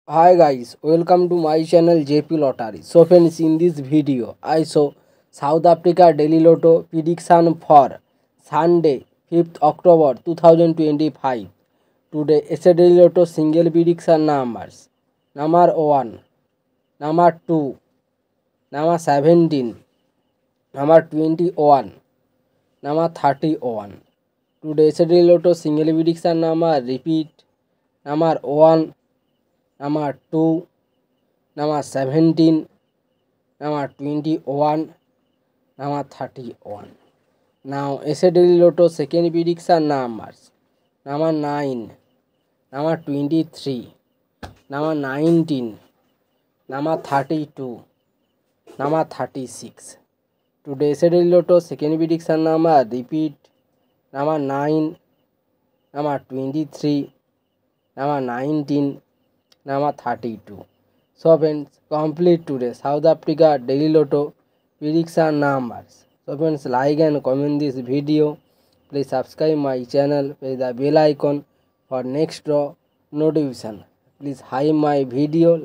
Hi guys, welcome to my channel JP Lottery. So friends, in this video I show South Africa Daily Lotto prediction for Sunday 5th October 2025. Today Daily Lotto single prediction numbers. Number 1, number 2, number 17, number 21, number 31. Today Daily Lotto single prediction number repeat number 1, number 2, number 17, number 21, number 31. Now Daily Lotto second prediction numbers. Number 9, number 23, number 19, number 32, number 36. Today Daily Lotto second prediction number repeat number 9, number 23, number 19, number 32. So friends, complete today South Africa Daily Lotto prediction numbers. So friends, like and comment this video. Please subscribe my channel. Press the bell icon for next draw notification. Please like my video.